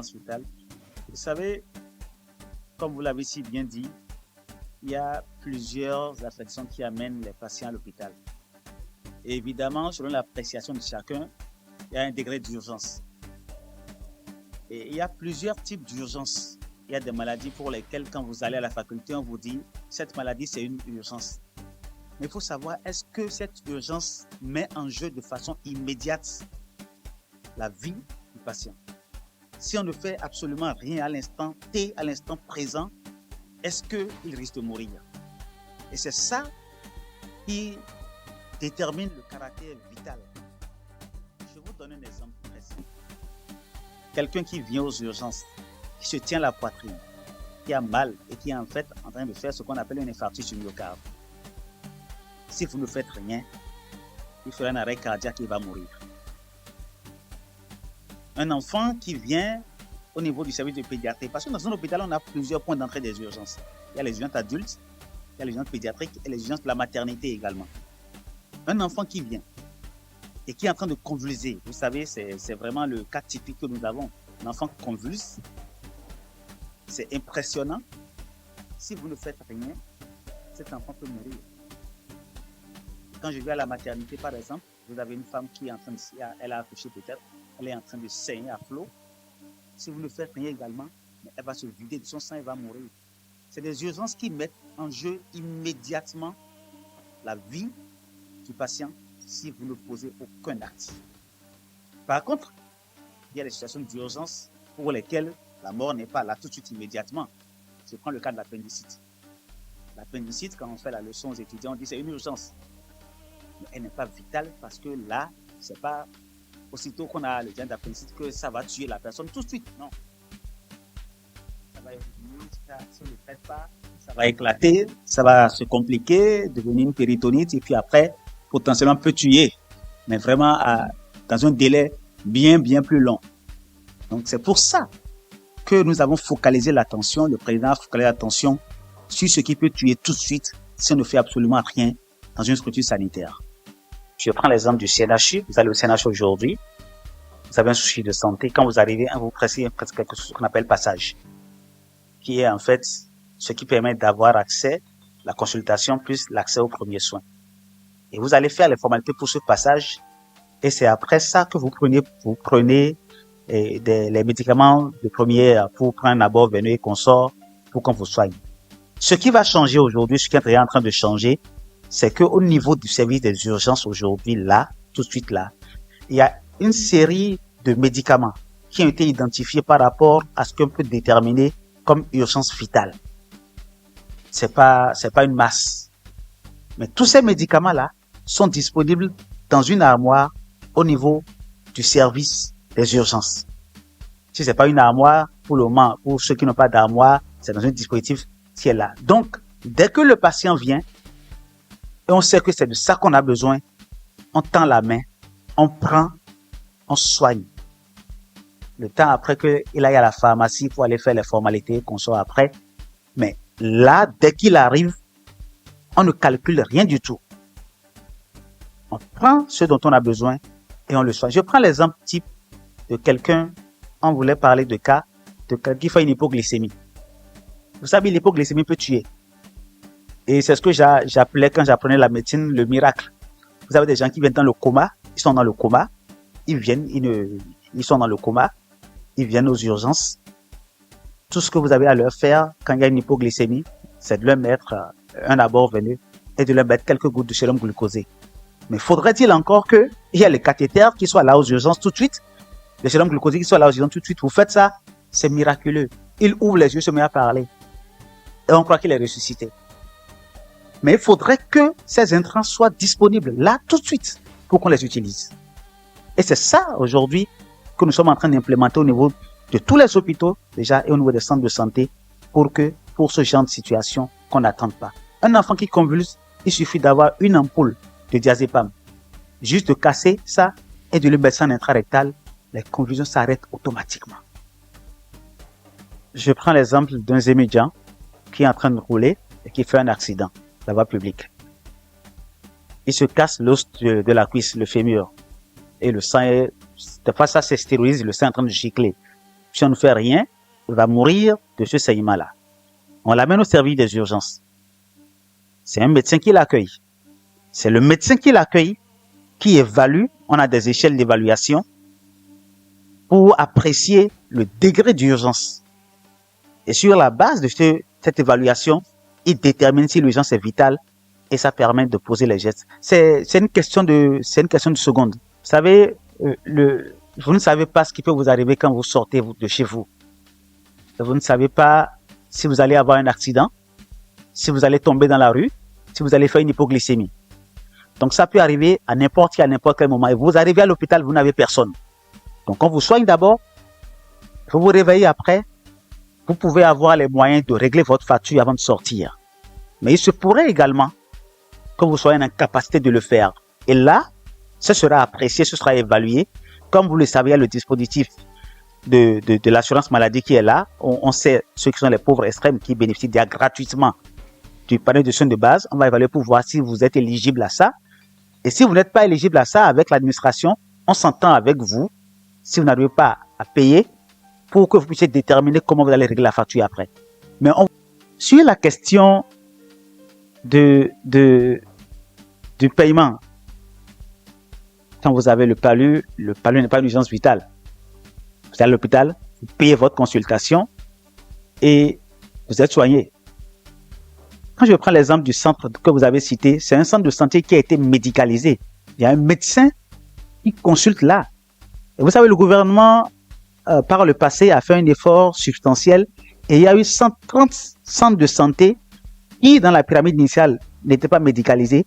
Vitale. Vous savez, comme vous l'avez si bien dit, il y a plusieurs affections qui amènent les patients à l'hôpital. Et évidemment, selon l'appréciation de chacun, il y a un degré d'urgence. Et il y a plusieurs types d'urgence. Il y a des maladies pour lesquelles, quand vous allez à la faculté, on vous dit cette maladie, c'est une urgence. Mais il faut savoir, est-ce que cette urgence met en jeu de façon immédiate la vie du patient? Si on ne fait absolument rien à l'instant T, à l'instant présent, est-ce qu'il risque de mourir? Et c'est ça qui détermine le caractère vital. Je vous donne un exemple précis. Quelqu'un qui vient aux urgences, qui se tient la poitrine, qui a mal et qui est en fait en train de faire ce qu'on appelle un infarctus du myocarde. Si vous ne faites rien, il fera un arrêt cardiaque et il va mourir. Un enfant qui vient au niveau du service de pédiatrie, parce que dans un hôpital, on a plusieurs points d'entrée des urgences. Il y a les urgences adultes, il y a les urgences pédiatriques et les urgences de la maternité également. Un enfant qui vient et qui est en train de convulser, vous savez, c'est vraiment le cas typique que nous avons. Un enfant convulse, c'est impressionnant. Si vous ne faites rien, cet enfant peut mourir. Quand je vais à la maternité, par exemple, vous avez une femme qui est en train de, elle a accouché peut-être, elle est en train de saigner à flot. Si vous ne faites rien également, elle va se vider de son sang et va mourir. C'est des urgences qui mettent en jeu immédiatement la vie du patient si vous ne posez aucun acte. Par contre, il y a des situations d'urgence pour lesquelles la mort n'est pas là tout de suite immédiatement. Je prends le cas de l'appendicite. L'appendicite, quand on fait la leçon aux étudiants, on dit c'est une urgence. Mais elle n'est pas vitale parce que là, c'est pas aussitôt qu'on a le diagnostic d'appendicite que ça va tuer la personne tout de suite. Non. Ça va évoluer, si on ne le traite pas, ça va éclater, ça va se compliquer, devenir une péritonite et puis après, potentiellement peut tuer. Mais vraiment dans un délai bien plus long. Donc c'est pour ça que nous avons focalisé l'attention, le président a focalisé l'attention sur ce qui peut tuer tout de suite si on ne fait absolument rien dans une structure sanitaire. Je prends l'exemple du CNHU. Vous allez au CNHU aujourd'hui, vous avez un souci de santé. Quand vous arrivez, vous pressez quelque chose qu'on appelle passage, qui est en fait ce qui permet d'avoir accès, la consultation plus l'accès aux premiers soins. Et vous allez faire les formalités pour ce passage, et c'est après ça que vous prenez les médicaments de première pour prendre un abord veineux et consort pour qu'on vous soigne. Ce qui va changer aujourd'hui, ce qui est en train de changer, c'est qu'au niveau du service des urgences aujourd'hui, là, tout de suite là, il y a une série de médicaments qui ont été identifiés par rapport à ce qu'on peut déterminer comme urgence vitale. C'est pas une masse. Mais tous ces médicaments-là sont disponibles dans une armoire au niveau du service des urgences. Si c'est pas une armoire, pour le moment, pour ceux qui n'ont pas d'armoire, c'est dans un dispositif qui est là. Donc, dès que le patient vient, et on sait que c'est de ça qu'on a besoin, on tend la main, on prend, on soigne. Le temps après qu'il aille à la pharmacie pour aller faire les formalités qu'on soit après. Mais là, dès qu'il arrive, on ne calcule rien du tout. On prend ce dont on a besoin et on le soigne. Je prends l'exemple type de quelqu'un, on voulait parler de cas de quelqu'un qui fait une hypoglycémie. Vous savez, l'hypoglycémie peut tuer. Et c'est ce que j'appelais quand j'apprenais la médecine le miracle. Vous avez des gens qui viennent dans le coma, ils sont dans le coma, ils sont dans le coma, ils viennent aux urgences. Tout ce que vous avez à leur faire quand il y a une hypoglycémie, c'est de leur mettre un abord veineux et de leur mettre quelques gouttes de sérum glucosé. Mais faudrait-il encore qu'il y ait les cathéters qui soient là aux urgences tout de suite, le sérum glucosé qui soit là aux urgences tout de suite. Vous faites ça, c'est miraculeux. Il ouvre les yeux, se met à parler. Et on croit qu'il est ressuscité. Mais il faudrait que ces intrants soient disponibles là tout de suite pour qu'on les utilise. Et c'est ça aujourd'hui que nous sommes en train d'implémenter au niveau de tous les hôpitaux déjà et au niveau des centres de santé pour ce genre de situation qu'on n'attende pas. Un enfant qui convulse, il suffit d'avoir une ampoule de diazépam. Juste de casser ça et de le mettre en intrarectal, les convulsions s'arrêtent automatiquement. Je prends l'exemple d'un étudiant qui est en train de rouler et qui fait un accident. La voie publique. Il se casse l'os de la cuisse, le fémur. Et le sang des fois ça s'extériorise, le sang est en train de gicler. si on ne fait rien, il va mourir de ce saignement-là. On l'amène au service des urgences. C'est un médecin qui l'accueille. C'est le médecin qui l'accueille, qui évalue. On a des échelles d'évaluation pour apprécier le degré d'urgence. Et sur la base de cette évaluation, il détermine si l'urgence est vitale et ça permet de poser les gestes. C'est une question de seconde. Vous savez, vous ne savez pas ce qui peut vous arriver quand vous sortez de chez vous. Vous ne savez pas si vous allez avoir un accident, si vous allez tomber dans la rue, si vous allez faire une hypoglycémie. Donc ça peut arriver à n'importe quel moment. Et vous arrivez à l'hôpital, vous n'avez personne. Donc on vous soigne d'abord, vous vous réveillez après, vous pouvez avoir les moyens de régler votre facture avant de sortir. Mais il se pourrait également que vous soyez en incapacité de le faire. Et là, ce sera apprécié, ce sera évalué. Comme vous le savez, il y a le dispositif de l'assurance maladie qui est là. On sait ceux qui sont les pauvres extrêmes qui bénéficient gratuitement du panier de soins de base. On va évaluer pour voir si vous êtes éligible à ça. Et si vous n'êtes pas éligible à ça, avec l'administration, on s'entend avec vous, si vous n'arrivez pas à payer, pour que vous puissiez déterminer comment vous allez régler la facture après. Mais sur la question du paiement, quand vous avez le PALU n'est pas une urgence vitale. Vous êtes à l'hôpital, vous payez votre consultation et vous êtes soigné. Quand je prends l'exemple du centre que vous avez cité, c'est un centre de santé qui a été médicalisé. Il y a un médecin qui consulte là. Et vous savez, le gouvernement, par le passé, a fait un effort substantiel et il y a eu 130 centres de santé qui, dans la pyramide initiale, n'étaient pas médicalisés,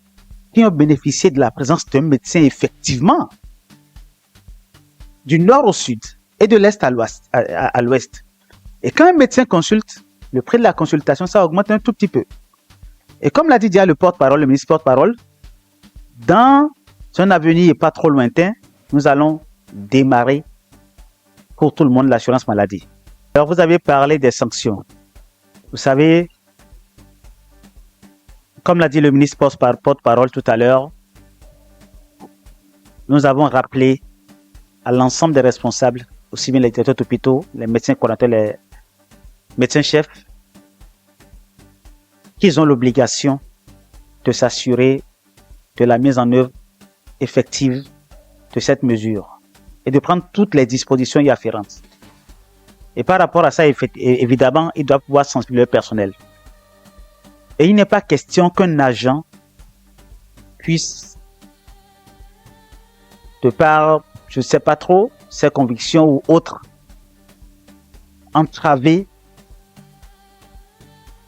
qui ont bénéficié de la présence d'un médecin effectivement, du nord au sud et de l'est à l'ouest. Et quand un médecin consulte, le prix de la consultation, ça augmente un tout petit peu. Et comme l'a dit déjà le porte-parole, le ministre porte-parole, dans un avenir pas trop lointain, nous allons démarrer pour tout le monde l'assurance maladie. Alors vous avez parlé des sanctions. Vous savez, comme l'a dit le ministre porte-parole tout à l'heure, nous avons rappelé à l'ensemble des responsables, aussi bien les directeurs d'hôpitaux, les médecins coordonnateurs, les médecins-chefs, qu'ils ont l'obligation de s'assurer de la mise en œuvre effective de cette mesure et de prendre toutes les dispositions y afférentes. Et par rapport à ça, évidemment, ils doivent pouvoir sensibiliser le personnel. Et il n'est pas question qu'un agent puisse, de par, je ne sais pas trop, ses convictions ou autres, entraver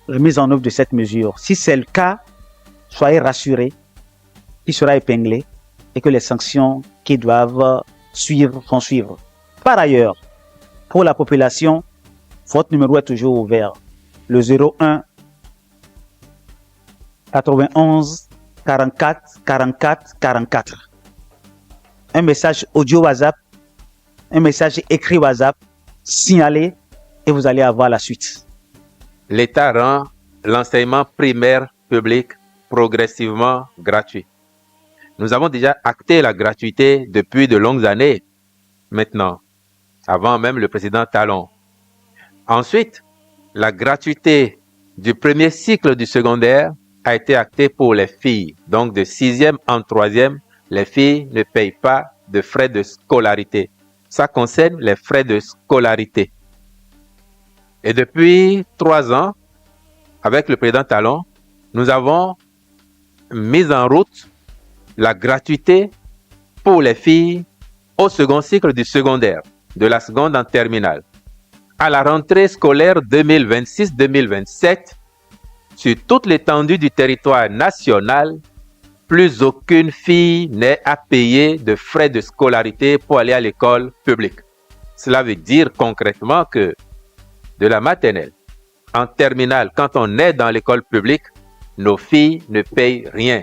la mise en œuvre de cette mesure. Si c'est le cas, soyez rassurés qu'il sera épinglé et que les sanctions qui doivent suivre vont suivre. Par ailleurs, pour la population, votre numéro est toujours ouvert. Le 01 91 44 44 44. Un message audio WhatsApp, un message écrit WhatsApp, signalez et vous allez avoir la suite. L'État rend l'enseignement primaire public progressivement gratuit. Nous avons déjà acté la gratuité depuis de longues années maintenant, avant même le président Talon. Ensuite, la gratuité du premier cycle du secondaire a été actée pour les filles. Donc de 6e en 3e, les filles ne payent pas de frais de scolarité. Ça concerne les frais de scolarité. Et depuis 3 ans, avec le président Talon, nous avons mis en route la gratuité pour les filles au second cycle du secondaire, de la seconde en terminale. À la rentrée scolaire 2026-2027, sur toute l'étendue du territoire national, plus aucune fille n'est à payer de frais de scolarité pour aller à l'école publique. Cela veut dire concrètement que de la maternelle en terminale, quand on est dans l'école publique, nos filles ne payent rien.